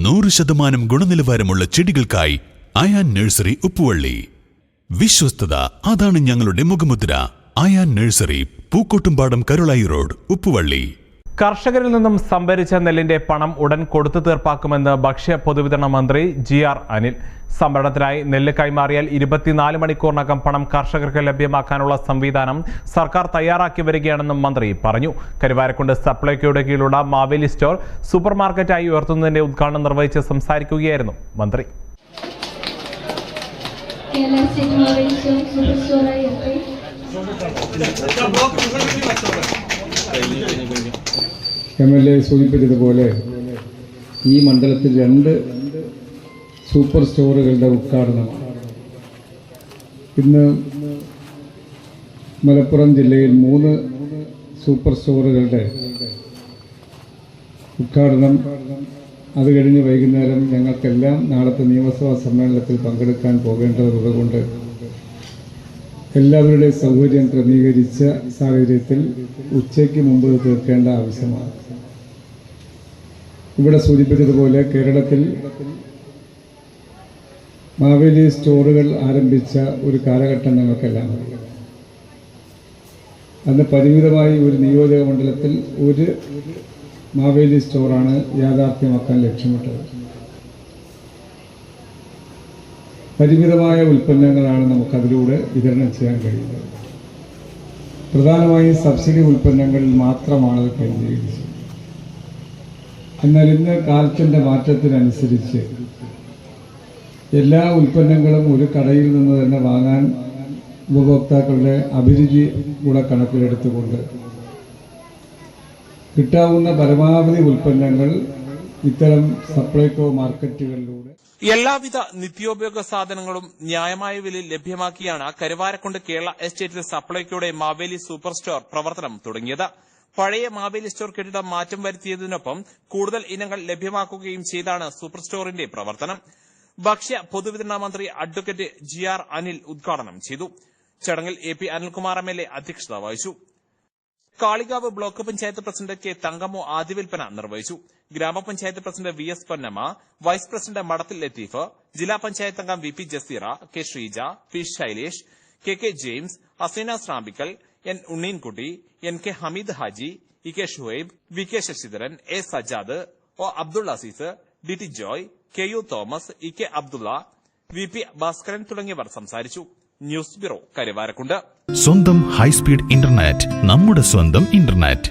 100% ഗുണനിലവാരമുള്ള ചെടികൾക്കായി അയാൻ നഴ്സറി ഉപ്പുവള്ളി. വിശ്വസ്തത, അതാണ് ഞങ്ങളുടെ മുഖമുദ്ര. Ayan nursery, Pookkottumpadam, Karulai road, Uppuvalli. കർഷകരിൽ നിന്നും സംഭരിച്ച നെല്ലിന്റെ പണം ഉടൻ കൊടുത്തു തീർപ്പാക്കുമെന്ന് ഭക്ഷ്യ പൊതുവിതരണ മന്ത്രി GR അനിൽ. സംഭരണത്തിനായി നെല്ല് കൈമാറിയാൽ 24 മണിക്കൂറിനകം പണം കർഷകർക്ക് ലഭ്യമാക്കാനുള്ള സംവിധാനം സർക്കാർ തയ്യാറാക്കി വരികയാണെന്നും മന്ത്രി പറഞ്ഞു. കരുവാരക്കുണ്ട് സപ്ലൈകോയുടെ കീഴിലുള്ള മാവേലി സ്റ്റോർ സൂപ്പർ മാർക്കറ്റായി ഉയർത്തുന്നതിന്റെ ഉദ്ഘാടനം നിർവഹിച്ച് സംസാരിക്കുകയായിരുന്നു മന്ത്രി. MLA സൂചിപ്പിച്ചതുപോലെ ഈ മണ്ഡലത്തിൽ 2 സൂപ്പർ സ്റ്റോറുകളുടെ ഉദ്ഘാടനമാണ്. ഇന്ന് മലപ്പുറം ജില്ലയിൽ 3 സൂപ്പർ സ്റ്റോറുകളുടെ ഉദ്ഘാടനം. അത് കഴിഞ്ഞ് വൈകുന്നേരം ഞങ്ങൾക്കെല്ലാം നാളത്തെ നിയമസഭാ സമ്മേളനത്തിൽ പങ്കെടുക്കാൻ പോകേണ്ടതുകൊണ്ട് എല്ലാവരുടെയും സൗകര്യം ക്രമീകരിച്ച സാഹചര്യത്തിൽ ഉച്ചയ്ക്ക് മുമ്പ് തീർക്കേണ്ട ആവശ്യമാണ്. ഇവിടെ സൂചിപ്പിച്ചതുപോലെ കേരളത്തിൽ മാവേലി സ്റ്റോറുകൾ ആരംഭിച്ച ഒരു കാലഘട്ടം ഞങ്ങൾക്കെല്ലാം അറിയാം. അന്ന് പരിമിതമായി ഒരു നിയോജക മണ്ഡലത്തിൽ ഒരു മാവേലി സ്റ്റോറാണ് യാഥാർത്ഥ്യമാക്കാൻ ലക്ഷ്യമിട്ടത്. പരിമിതമായ ഉൽപ്പന്നങ്ങളാണ് നമുക്കതിലൂടെ വിതരണം ചെയ്യാൻ കഴിയുന്നത്. പ്രധാനമായും സബ്സിഡി ഉൽപ്പന്നങ്ങളിൽ മാത്രമാണ് അത് കേന്ദ്രീകരിച്ചത്. എന്നാൽ ഇന്ന് കാലത്തിൻ്റെ മാറ്റത്തിനനുസരിച്ച് എല്ലാ ഉൽപ്പന്നങ്ങളും ഒരു കടയിൽ നിന്ന് തന്നെ വാങ്ങാൻ ഉപഭോക്താക്കളുടെ അഭിരുചി കൂടെ കണക്കിലെടുത്തുകൊണ്ട് കിട്ടാവുന്ന പരമാവധി ഉൽപ്പന്നങ്ങൾ ഇത്തരം സപ്ലൈകോ മാർക്കറ്റുകളിലൂടെ എല്ലാവിധ നിത്യോപയോഗ സാധനങ്ങളും ന്യായമായ വിലയിൽ ലഭ്യമാക്കിയാണ് കരുവാരക്കുണ്ട് കേരള എസ്റ്റേറ്റിൽ സപ്ലൈകോയുടെ മാവേലി സൂപ്പർ സ്റ്റോർ പ്രവർത്തനം തുടങ്ങിയത്. പഴയ മാവേലി സ്റ്റോർ കെട്ടിടം മാറ്റം വരുത്തിയതിനൊപ്പം കൂടുതൽ ഇനങ്ങൾ ലഭ്യമാക്കുകയും ചെയ്താണ് സൂപ്പർ സ്റ്റോറിന്റെ പ്രവർത്തനം. ഭക്ഷ്യ പൊതുവിതരണ മന്ത്രി അഡ്വക്കേറ്റ് GR അനിൽ ഉദ്ഘാടനം ചെയ്തു. ചടങ്ങിൽ AP അനിൽകുമാർ MLA അധ്യക്ഷത വഹിച്ചു. Kalikavu block panchayat president K Thankammu ആദ്യ വിൽപ്പന നിർവഹിച്ചു. ഗ്രാമപഞ്ചായത്ത് president VS Ponnamma, vice president Madathil Latheef, ജില്ലാ പഞ്ചായത്ത് അംഗം VP Jaseera, K Sreeja, P Shailesh, KK James, Haseena Srambikkal, N Unneenkutty, NK Hameed Haji, EK Shuhaib, VK Sasidharan, A Sajad, O Abdul Azeez, DT Joy, KU Thomas, EK Abdulla, VP Bhaskaran തുടങ്ങിയവർ സംസാരിച്ചു. News bureau, Karuvarakundu. സ്വന്തം ഹൈസ്പീഡ് ഇന്റർനെറ്റ്, നമ്മുടെ സ്വന്തം ഇന്റർനെറ്റ്.